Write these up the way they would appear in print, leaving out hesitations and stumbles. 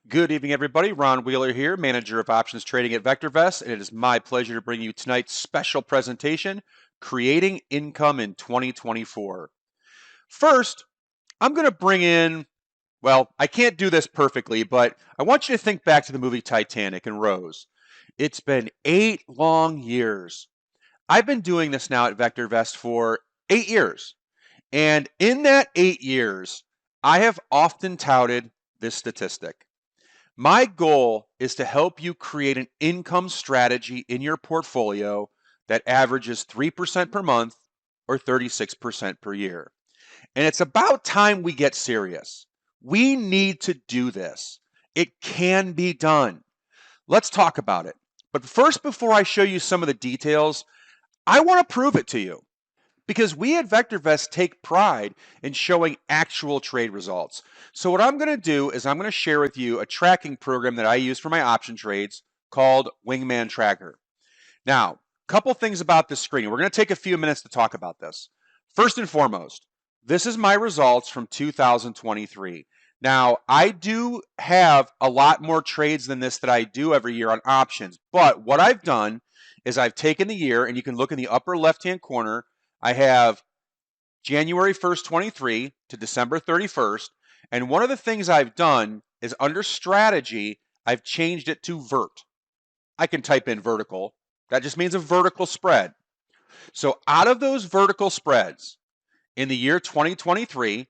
Good evening, everybody. Ron Wheeler here, manager of options trading at VectorVest, and it is my pleasure to bring you tonight's special presentation, Creating Income in 2024. First, I'm going to bring in, well, I can't do this perfectly, but I want you to think back to the movie Titanic and Rose. It's been 8 long years. I've been doing this now at VectorVest for 8 years. And in that 8 years, I have often touted this statistic. My goal is to help you create an income strategy in your portfolio that averages 3% per month or 36% per year. And it's about time we get serious. We need to do this. It can be done. Let's talk about it. But first, before I show you some of the details, I want to prove it to you. Because we at VectorVest take pride in showing actual trade results. So what I'm going to do is I'm going to share with you a tracking program that I use for my option trades called Wingman Tracker. Now, a couple things about this screen. We're going to take a few minutes to talk about this. First and foremost, this is my results from 2023. Now, I do have a lot more trades than this that I do every year on options, but what I've done is I've taken the year, and you can look in the upper left-hand corner, I have January 1st, 23 to December 31st. And one of the things I've done is under strategy, I've changed it to vert. I can type in vertical. That just means a vertical spread. So out of those vertical spreads, in the year 2023,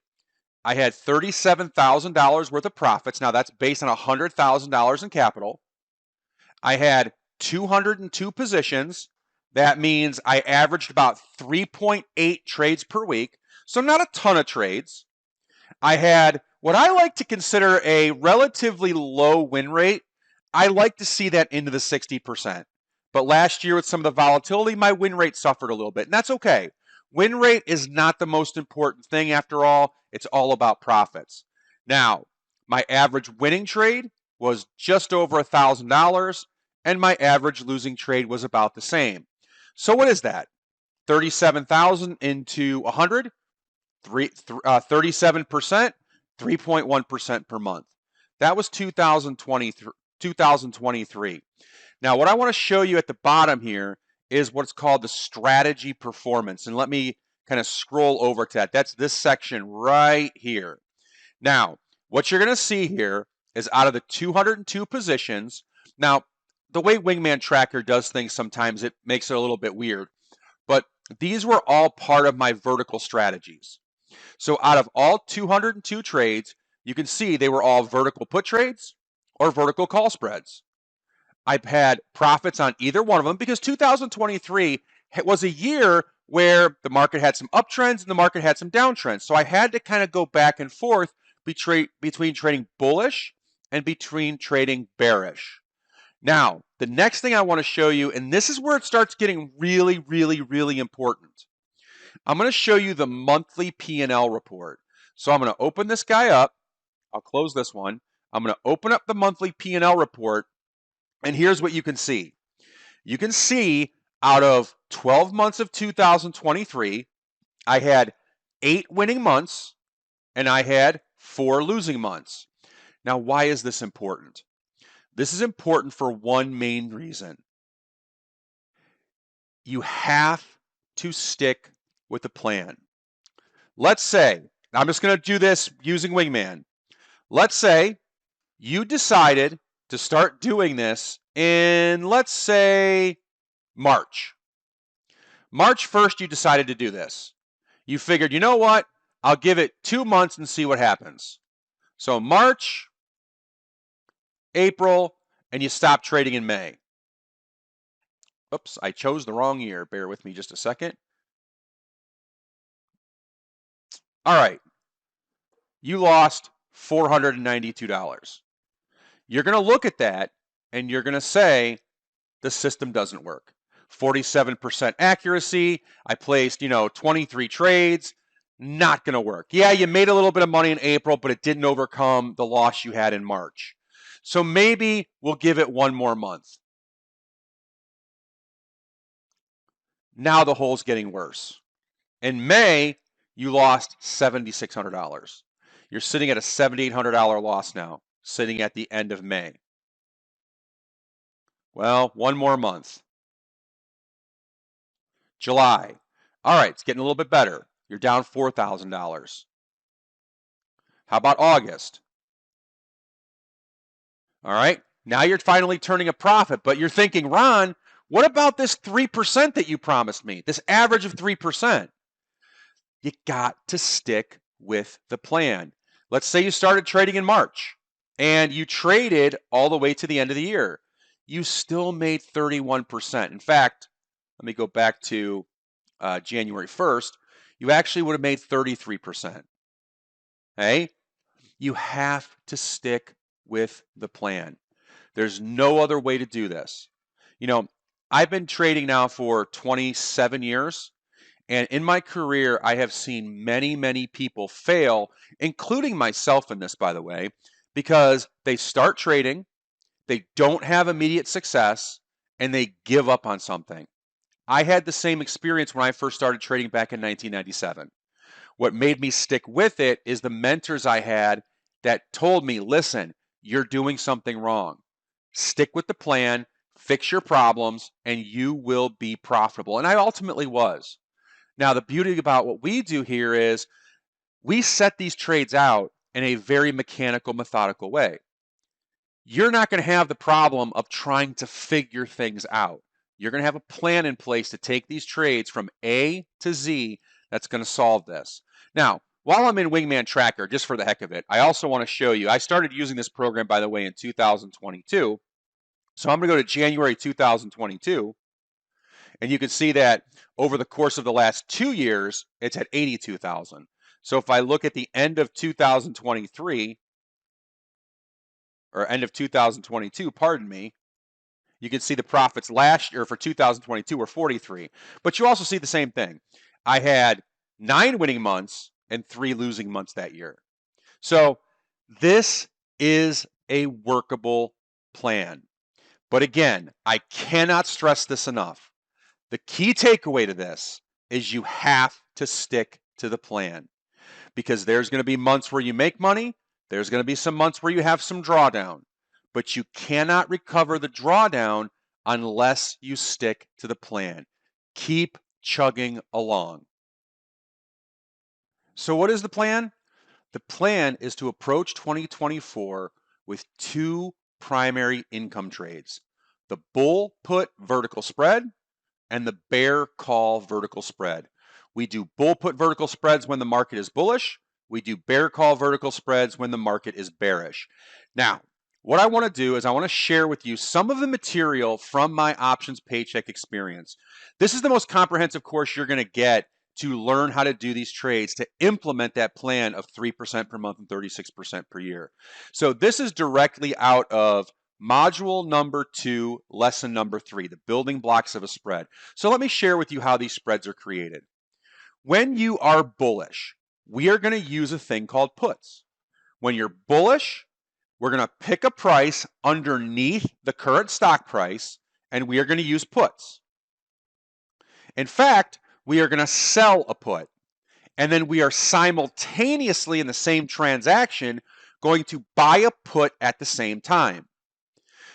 I had $37,000 worth of profits. Now that's based on $100,000 in capital. I had 202 positions. That means I averaged about 3.8 trades per week, so not a ton of trades. I had what I like to consider a relatively low win rate. I like to see that into the 60%. But last year with some of the volatility, my win rate suffered a little bit, and that's okay. Win rate is not the most important thing after all. It's all about profits. Now, my average winning trade was just over $1,000, and my average losing trade was about the same. So what is that? 37,000 into 100, 37%, 3.1% per month. That was 2023. Now, what I want to show you at the bottom here is what's called the strategy performance. And let me kind of scroll over to that. That's this section right here. Now, what you're going to see here is out of the 202 positions. Now, the way Wingman Tracker does things sometimes, it makes it a little bit weird. But these were all part of my vertical strategies. So out of all 202 trades, you can see they were all vertical put trades or vertical call spreads. I've had profits on either one of them because 2023 was a year where the market had some uptrends and the market had some downtrends. So I had to kind of go back and forth between trading bullish and between trading bearish. Now, the next thing I want to show you, and this is where it starts getting really, really, really important. I'm going to show you the monthly P&L report. So I'm going to open this guy up. I'll close this one. I'm going to open up the monthly P&L report, and here's what you can see. You can see out of 12 months of 2023, I had 8 winning months, and I had 4 losing months. Now, why is this important? This is important for one main reason. You have to stick with the plan. Let's say, I'm just going to do this using Wingman. Let's say you decided to start doing this in, let's say, March. March 1st, you decided to do this. You figured, you know what? I'll give it 2 months and see what happens. So March, April, and you stop trading in May. Oops, I chose the wrong year. Bear with me just a second. All right. You lost $492. You're going to look at that and you're going to say, the system doesn't work. 47% accuracy. I placed, 23 trades. Not going to work. Yeah, you made a little bit of money in April, but it didn't overcome the loss you had in March. So maybe we'll give it 1 more month. Now the hole's getting worse. In May, you lost $7,600. You're sitting at a $7,800 loss now. sitting at the end of May? Well, one more month. July. All right, it's getting a little bit better. You're down $4,000. How about August? All right, now you're finally turning a profit, but you're thinking, Ron, what about this 3% that you promised me, this average of 3%? You got to stick with the plan. Let's say you started trading in March and you traded all the way to the end of the year. You still made 31%. In fact, let me go back to January 1st. You actually would have made 33%. Hey, you have to stick with the plan. There's no other way to do this. You know, I've been trading now for 27 years. And in my career, I have seen many, many people fail, including myself in this, by the way, because they start trading, they don't have immediate success, and they give up on something. I had the same experience when I first started trading back in 1997. What made me stick with it is the mentors I had that told me, listen, you're doing something wrong. Stick with the plan, fix your problems, and you will be profitable. And I ultimately was. Now, the beauty about what we do here is we set these trades out in a very mechanical, methodical way. You're not going to have the problem of trying to figure things out. You're going to have a plan in place to take these trades from A to Z that's going to solve this. Now, while I'm in Wingman Tracker, just for the heck of it, I also want to show you, I started using this program, by the way, in 2022. So I'm going to go to January 2022. And you can see that over the course of the last 2 years, it's at 82,000. So if I look at the end of 2023, or end of 2022, pardon me, you can see the profits last year for 2022 were 43. But you also see the same thing. I had 9 winning months and 3 losing months that year. So this is a workable plan. But again, I cannot stress this enough. The key takeaway to this is you have to stick to the plan, because there's going to be months where you make money. There's going to be some months where you have some drawdown, but you cannot recover the drawdown unless you stick to the plan. Keep chugging along. So what is the plan? The plan is to approach 2024 with 2 primary income trades: the bull put vertical spread and the bear call vertical spread. We do bull put vertical spreads when the market is bullish. We do bear call vertical spreads when the market is bearish. Now, what I want to do is I want to share with you some of the material from my options paycheck experience. This is the most comprehensive course you're going to get to learn how to do these trades, to implement that plan of 3% per month and 36% per year. So this is directly out of module number 2, lesson number 3, the building blocks of a spread. So let me share with you how these spreads are created. When you are bullish, we are going to use a thing called puts. When you're bullish, we're going to pick a price underneath the current stock price, and we are going to use puts. In fact, we are going to sell a put, and then we are simultaneously in the same transaction going to buy a put at the same time.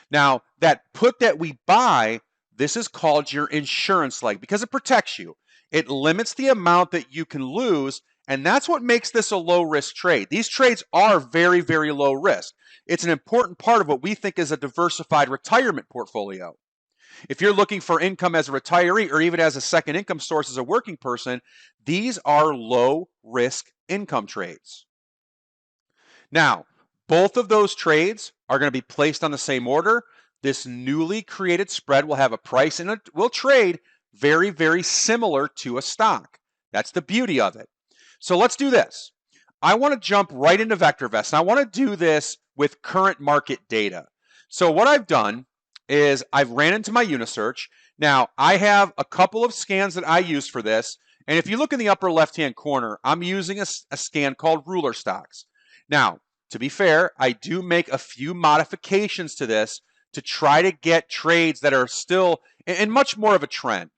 Now, that put that we buy, this is called your insurance leg because it protects you. It limits the amount that you can lose, and that's what makes this a low-risk trade. These trades are very, very low risk. It's an important part of what we think is a diversified retirement portfolio. If you're looking for income as a retiree or even as a second income source as a working person, these are low-risk income trades. Now, both of those trades are going to be placed on the same order. This newly created spread will have a price and it will trade very, very similar to a stock. That's the beauty of it. So let's do this. I want to jump right into VectorVest, and I want to do this with current market data. So what I've done is I've ran into my Unisearch. Now, I have a couple of scans that I use for this, and if you look in the upper left-hand corner, I'm using a scan called ruler stocks. Now, to be fair, I do make a few modifications to this to try to get trades that are still in much more of a trend.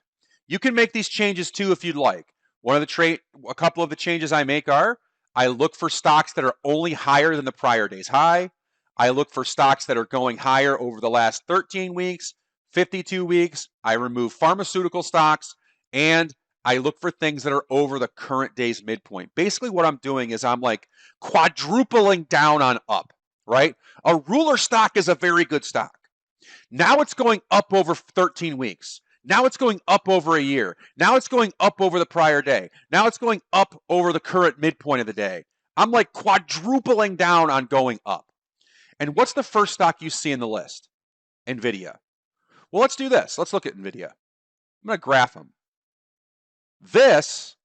You can make these changes too if you'd like. A couple of the changes I make are, I look for stocks that are only higher than the prior day's high. I look for stocks that are going higher over the last 13 weeks, 52 weeks. I remove pharmaceutical stocks, and I look for things that are over the current day's midpoint. Basically, what I'm doing is I'm like quadrupling down on up, right? A ruler stock is a very good stock. Now it's going up over 13 weeks. Now it's going up over a year. Now it's going up over the prior day. Now it's going up over the current midpoint of the day. I'm like quadrupling down on going up. And what's the first stock you see in the list? NVIDIA. Well, let's do this. Let's look at NVIDIA. I'm going to graph them. This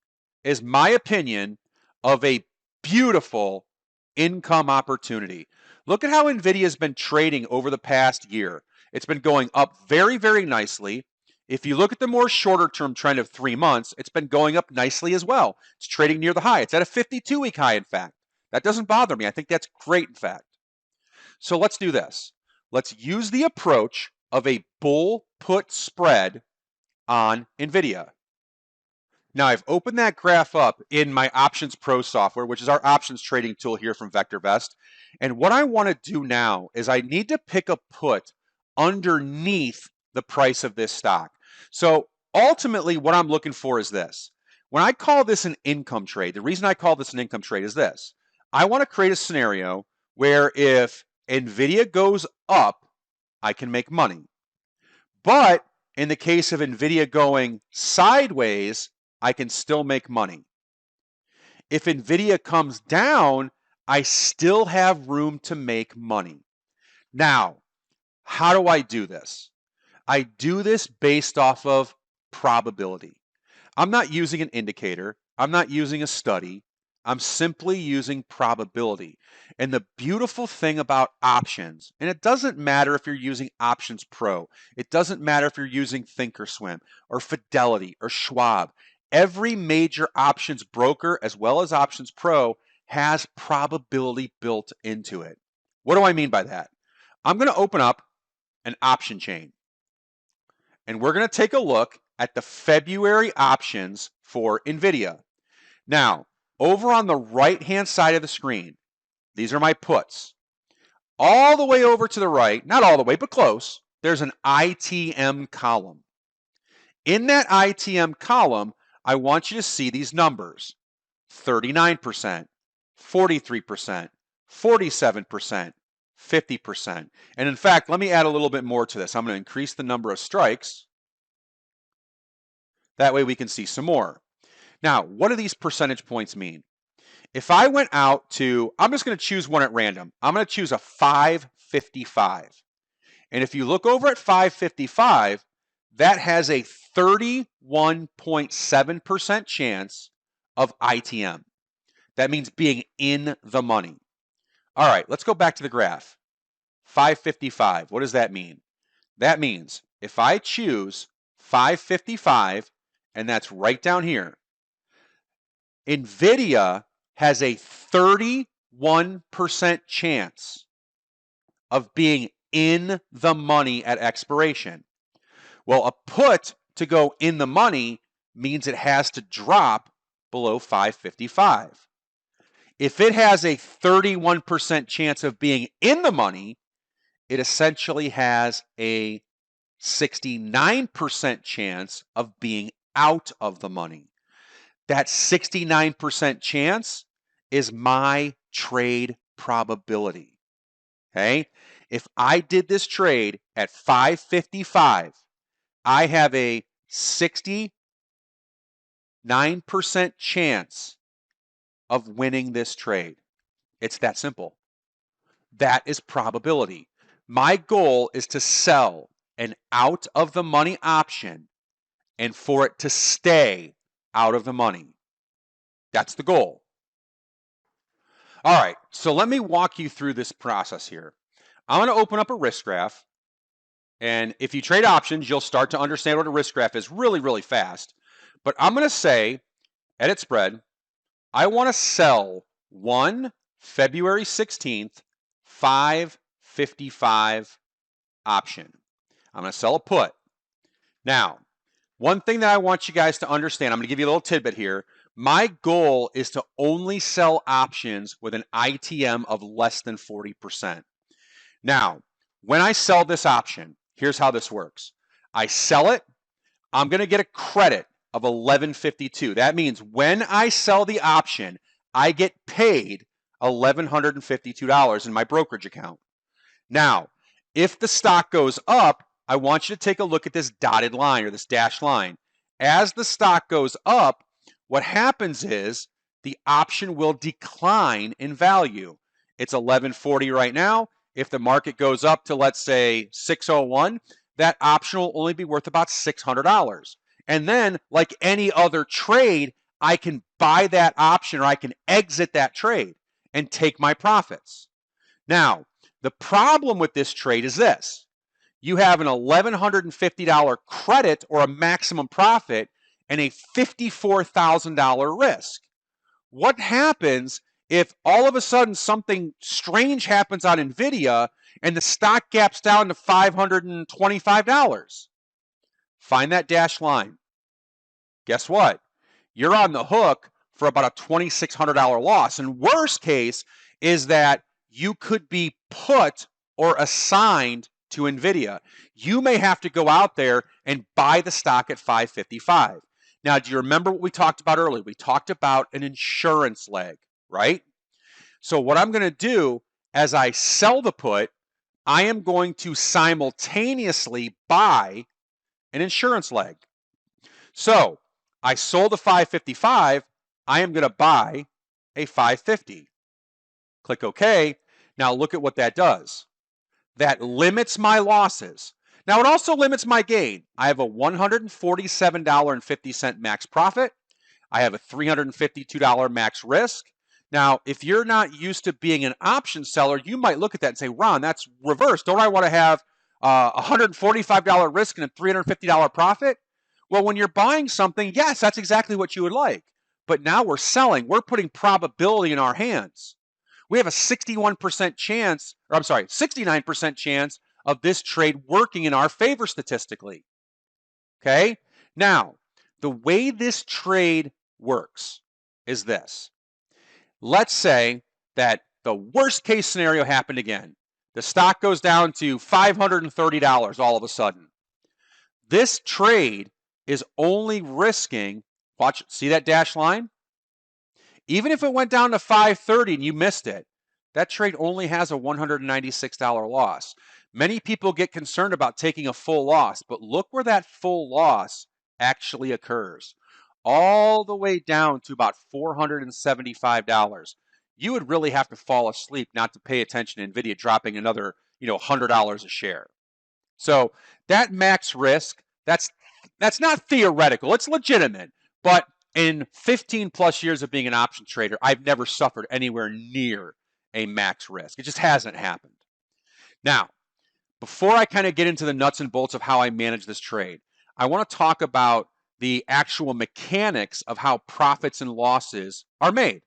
is my opinion of a beautiful income opportunity. Look at how NVIDIA has been trading over the past year. It's been going up very, very nicely. If you look at the more shorter term trend of 3 months, it's been going up nicely as well. It's trading near the high. It's at a 52-week high, in fact. That doesn't bother me. I think that's great, in fact. So let's do this. Let's use the approach of a bull put spread on NVIDIA. Now I've opened that graph up in my Options Pro software, which is our options trading tool here from VectorVest. And what I want to do now is I need to pick a put underneath the price of this stock. So ultimately what I'm looking for is this. When I call this an income trade, the reason I call this an income trade is this. I want to create a scenario where if NVIDIA goes up, I can make money. But in the case of NVIDIA going sideways, I can still make money. If NVIDIA comes down, I still have room to make money. Now, how do I do this? I do this based off of probability. I'm not using an indicator. I'm not using a study. I'm simply using probability. And the beautiful thing about options, and it doesn't matter if you're using Options Pro, it doesn't matter if you're using Thinkorswim or Fidelity or Schwab, every major options broker as well as Options Pro has probability built into it. What do I mean by that? I'm going to open up an option chain, and we're going to take a look at the February options for NVIDIA. Now, over on the right-hand side of the screen, these are my puts. All the way over to the right, not all the way, but close, there's an ITM column. In that ITM column, I want you to see these numbers: 39%, 43%, 47%, 50%. And in fact, let me add a little bit more to this. I'm going to increase the number of strikes. That way we can see some more. Now, what do these percentage points mean? If I went out to, I'm just going to choose one at random. I'm going to choose a 555. And if you look over at 555, that has a 31.7% chance of ITM. That means being in the money. All right, let's go back to the graph. 555, what does that mean? That means if I choose 555, and that's right down here, NVIDIA has a 31% chance of being in the money at expiration. Well, a put to go in the money means it has to drop below 555. If it has a 31% chance of being in the money, it essentially has a 69% chance of being out of the money. That 69% chance is my trade probability. Okay? If I did this trade at 555, I have a 69% chance of winning this trade. It's that simple. That is probability. My goal is to sell an out of the money option and for it to stay out of the money. That's the goal. All right, so let me walk you through this process here. I'm going to open up a risk graph. And if you trade options, you'll start to understand what a risk graph is really, really fast. But I'm going to say, edit spread, I want to sell one February 16th, 555 option. I'm going to sell a put. Now, one thing that I want you guys to understand, I'm going to give you a little tidbit here. My goal is to only sell options with an ITM of less than 40%. Now, when I sell this option, here's how this works. I sell it, I'm going to get a credit of $11.52. That means when I sell the option, I get paid $1,152 in my brokerage account. Now, if the stock goes up, I want you to take a look at this dotted line or this dashed line. As the stock goes up, what happens is the option will decline in value. It's $11.40 right now. If the market goes up to, let's say, $6.01, that option will only be worth about $600. And then, like any other trade, I can buy that option or I can exit that trade and take my profits. Now, the problem with this trade is this. You have an $1,150 credit or a maximum profit and a $54,000 risk. What happens if all of a sudden something strange happens on NVIDIA and the stock gaps down to $525? Find that dashed line. Guess what? You're on the hook for about a $2,600 loss. And worst case is that you could be put or assigned to NVIDIA. You may have to go out there and buy the stock at $555. Now, do you remember what we talked about earlier? We talked about an insurance leg, right? So what I'm going to do as I sell the put, I am going to simultaneously buy an insurance leg. So I sold a $555, I am going to buy a $550. Click OK. Now look at what that does. That limits my losses. Now it also limits my gain. I have a $147.50 max profit. I have a $352 max risk. Now, if you're not used to being an option seller, you might look at that and say, Ron, that's reverse. Don't I want to have a $145 risk and a $350 profit? Well, when you're buying something, yes, that's exactly what you would like. But now we're selling. We're putting probability in our hands. We have a 61% chance, or I'm sorry, 69% chance of this trade working in our favor statistically. Okay? Now, the way this trade works is this. Let's say that the worst case scenario happened again. The stock goes down to $530 all of a sudden. This trade is only risking, watch, see that dashed line? Even if it went down to $530 and you missed it, that trade only has a $196 loss. Many people get concerned about taking a full loss, but look where that full loss actually occurs. All the way down to about $475. You would really have to fall asleep not to pay attention to NVIDIA dropping another, $100 a share. So that max risk, that's not theoretical, it's legitimate. But in 15 plus years of being an option trader, I've never suffered anywhere near a max risk. It just hasn't happened. Now, before I kind of get into the nuts and bolts of how I manage this trade, I want to talk about the actual mechanics of how profits and losses are made.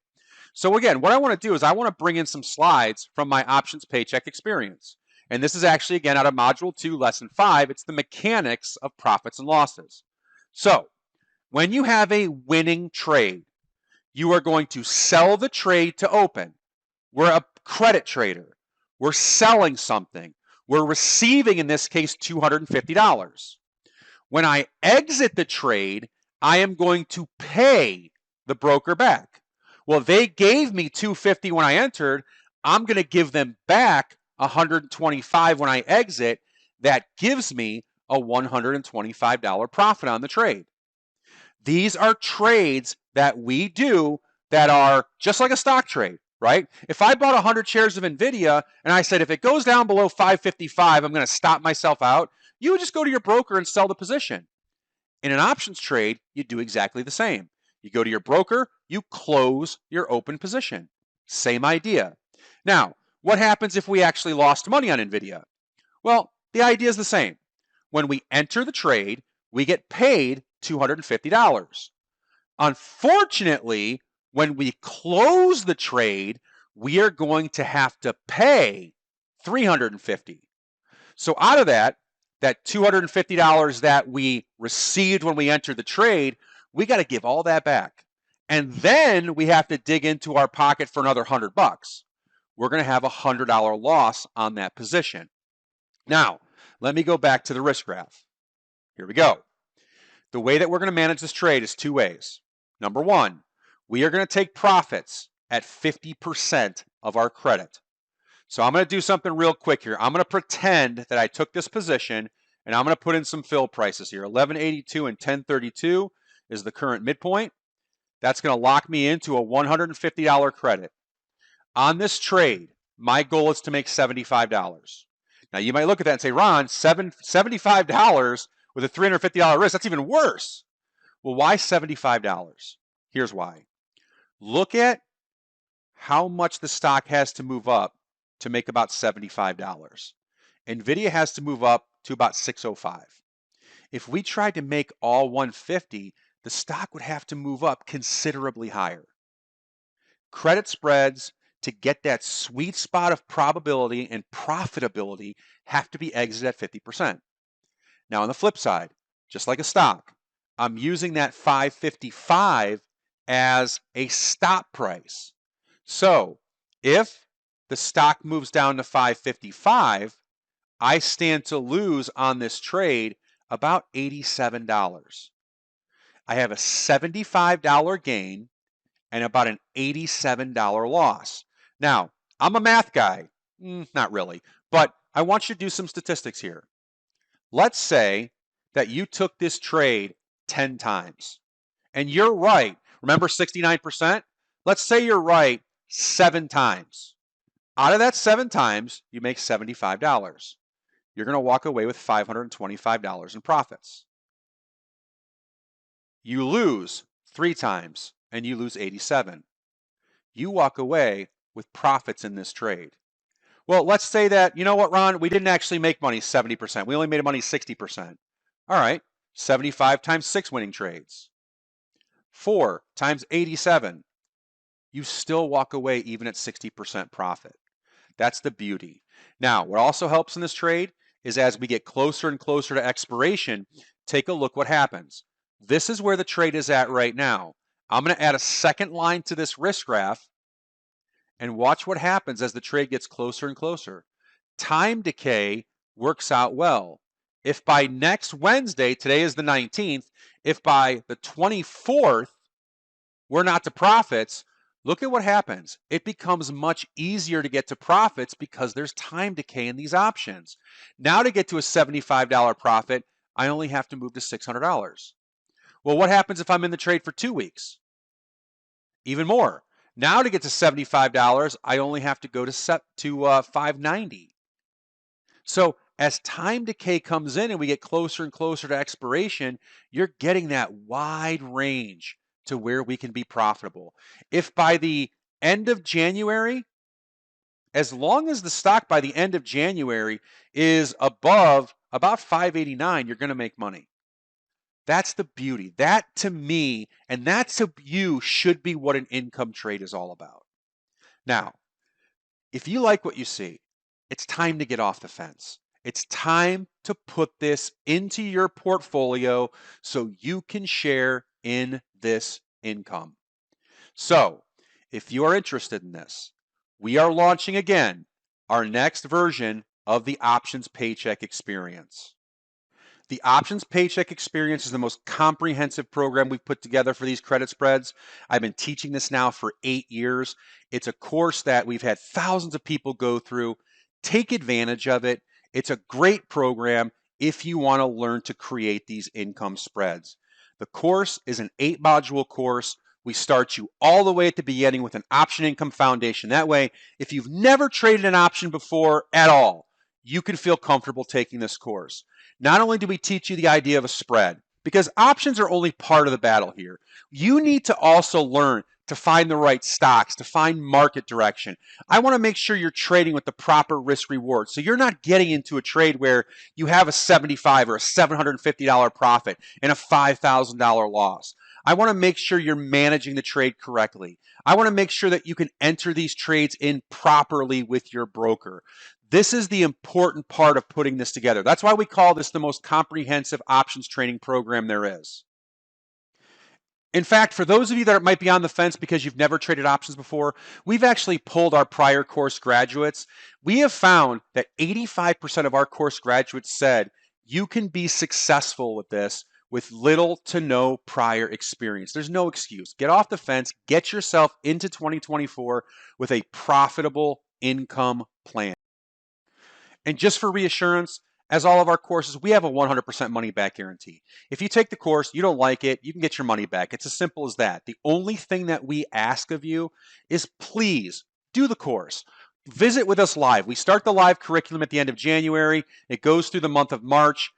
So again, what I want to do is I want to bring in some slides from my options paycheck experience. And this is actually, again, out of Module 2, Lesson 5. It's the mechanics of profits and losses. So when you have a winning trade, you are going to sell the trade to open. We're a credit trader. We're selling something. We're receiving, in this case, $250. When I exit the trade, I am going to pay the broker back. Well, they gave me $250 when I entered. I'm going to give them back $125 when I exit. That gives me a $125 profit on the trade. These are trades that we do that are just like a stock trade, right? If I bought 100 shares of NVIDIA and I said, if it goes down below 555, I'm going to stop myself out, you would just go to your broker and sell the position. In an options trade, you do exactly the same. You go to your broker, you close your open position. Same idea. Now, what happens if we actually lost money on NVIDIA? Well, the idea is the same. When we enter the trade, we get paid $250. Unfortunately, when we close the trade, we are going to have to pay $350. So out of that $250 that we received when we entered the trade, we got to give all that back. And then we have to dig into our pocket for another $100. we're going to have a $100 loss on that position. Now, let me go back to the risk graph. Here we go. The way that we're going to manage this trade is two ways. Number one, we are going to take profits at 50% of our credit. So I'm going to do something real quick here. I'm going to pretend that I took this position and I'm going to put in some fill prices here. 1182 and 1032 is the current midpoint. That's going to lock me into a $150 credit. On this trade, my goal is to make $75. Now you might look at that and say, Ron, $75 with a $350 risk, that's even worse. Well, why $75? Here's why. Look at how much the stock has to move up to make about $75. NVIDIA has to move up to about 605. If we tried to make all 150, the stock would have to move up considerably higher. Credit spreads to get that sweet spot of probability and profitability have to be exited at 50%. Now on the flip side, just like a stock, I'm using that 555 as a stop price. So if the stock moves down to 555, I stand to lose on this trade about $87. I have a $75 gain and about an $87 loss. Now, I'm a math guy. Not really, but I want you to do some statistics here. Let's say that you took this trade 10 times and you're right. Remember 69%? Let's say you're right 7 times. Out of that 7 times, you make $75. You're going to walk away with $525 in profits. You lose 3 times and you lose 87. You walk away with profits in this trade. Well, let's say that, you know what, Ron, we didn't actually make money 70%. We only made money 60%. All right, 75 times 6 winning trades. 4 times 87. You still walk away even at 60% profit. That's the beauty. Now, what also helps in this trade is as we get closer and closer to expiration, take a look what happens. This is where the trade is at right now. I'm going to add a second line to this risk graph and watch what happens as the trade gets closer and closer. Time decay works out well. If by next Wednesday, today is the 19th, if by the 24th we're not to profits, look at what happens. It becomes much easier to get to profits because there's time decay in these options. Now to get to a $75 profit, I only have to move to $600. Well, what happens if I'm in the trade for 2 weeks? Even more. Now to get to $75, I only have to go to $590. So as time decay comes in and we get closer and closer to expiration, you're getting that wide range to where we can be profitable. If by the end of January, as long as the stock by the end of January is above about 589, you're going to make money. That's the beauty. That to me, and that to you, should be what an income trade is all about. Now, if you like what you see, it's time to get off the fence. It's time to put this into your portfolio so you can share in this income. So, if you are interested in this, we are launching again our next version of the Options Paycheck Experience. The Options Paycheck Experience is the most comprehensive program we've put together for these credit spreads. I've been teaching this now for 8 years. It's a course that we've had thousands of people go through. Take advantage of it. It's a great program if you want to learn to create these income spreads. The course is an 8-module course. We start you all the way at the beginning with an option income foundation. That way, if you've never traded an option before at all, you can feel comfortable taking this course. Not only do we teach you the idea of a spread, because options are only part of the battle here. You need to also learn to find the right stocks, to find market direction. I want to make sure you're trading with the proper risk reward. So you're not getting into a trade where you have a $75 or a $750 profit and a $5,000 loss. I want to make sure you're managing the trade correctly. I want to make sure that you can enter these trades in properly with your broker. This is the important part of putting this together. That's why we call this the most comprehensive options training program there is. In fact, for those of you that might be on the fence because you've never traded options before, we've actually pulled our prior course graduates. We have found that 85% of our course graduates said you can be successful with this with little to no prior experience. There's no excuse. Get off the fence, get yourself into 2024 with a profitable income plan. And just for reassurance, as all of our courses, we have a 100% money back guarantee. If you take the course, you don't like it, you can get your money back. It's as simple as that. The only thing that we ask of you is please do the course. Visit with us live. We start the live curriculum at the end of January. It goes through the month of March.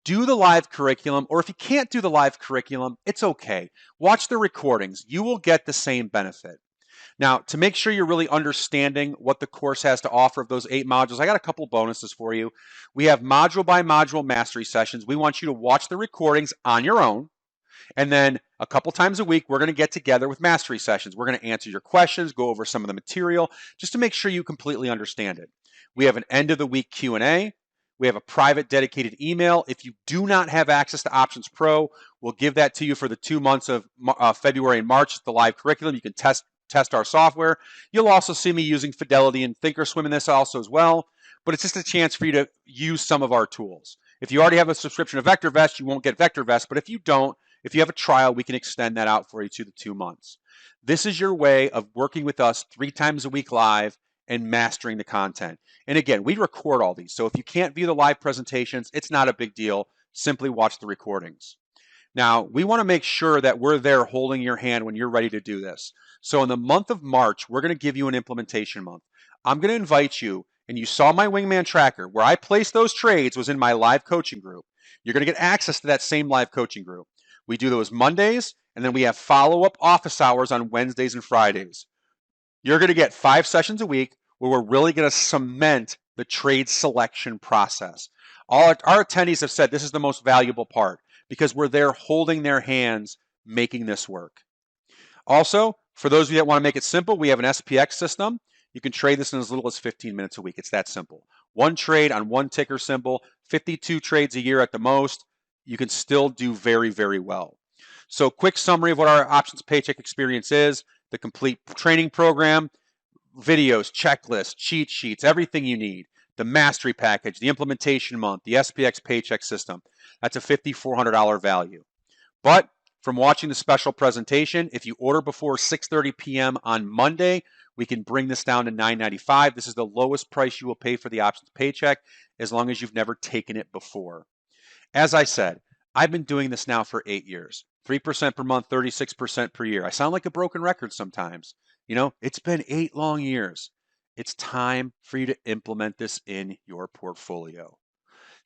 Do the live curriculum, or if you can't do the live curriculum, it's okay. Watch the recordings. You will get the same benefit. Now, to make sure you're really understanding what the course has to offer of those 8 modules, I got a couple bonuses for you. We have module by module mastery sessions. We want you to watch the recordings on your own. And then a couple times a week, we're going to get together with mastery sessions. We're going to answer your questions, go over some of the material, just to make sure you completely understand it. We have an end of the week Q&A. We have a private dedicated email. If you do not have access to Options Pro, we'll give that to you for the 2 months of February and March, the live curriculum. You can test our software. You'll also see me using Fidelity and Thinkorswim in this also as well, but it's just a chance for you to use some of our tools. If you already have a subscription to VectorVest, you won't get VectorVest, but if you don't, if you have a trial, we can extend that out for you to the 2 months. This is your way of working with us 3 times a week live and mastering the content. And again, we record all these, so if you can't view the live presentations, it's not a big deal. Simply watch the recordings. Now, we want to make sure that we're there holding your hand when you're ready to do this. So in the month of March, we're going to give you an implementation month. I'm going to invite you, and you saw my Wingman tracker, where I placed those trades was in my live coaching group. You're going to get access to that same live coaching group. We do those Mondays, and then we have follow-up office hours on Wednesdays and Fridays. You're going to get 5 sessions a week where we're really going to cement the trade selection process. All our attendees have said this is the most valuable part because we're there holding their hands, making this work. Also, for those of you that want to make it simple, we have an SPX system. You can trade this in as little as 15 minutes a week. It's that simple. 1 trade on 1 ticker symbol, 52 trades a year at the most. You can still do very, very well. So quick summary of what our Options Paycheck experience is: the complete training program, videos, checklists, cheat sheets, everything you need, the mastery package, the implementation month, the SPX paycheck system. That's a $5,400 value. But from watching the special presentation, if you order before 6:30 p.m. on Monday, we can bring this down to $995. This is the lowest price you will pay for the Options Paycheck as long as you've never taken it before. As I said, I've been doing this now for 8 years. 3% per month, 36% per year. I sound like a broken record sometimes. You know, it's been 8 long years. It's time for you to implement this in your portfolio.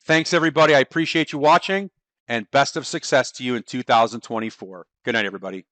Thanks, everybody. I appreciate you watching, and best of success to you in 2024. Good night, everybody.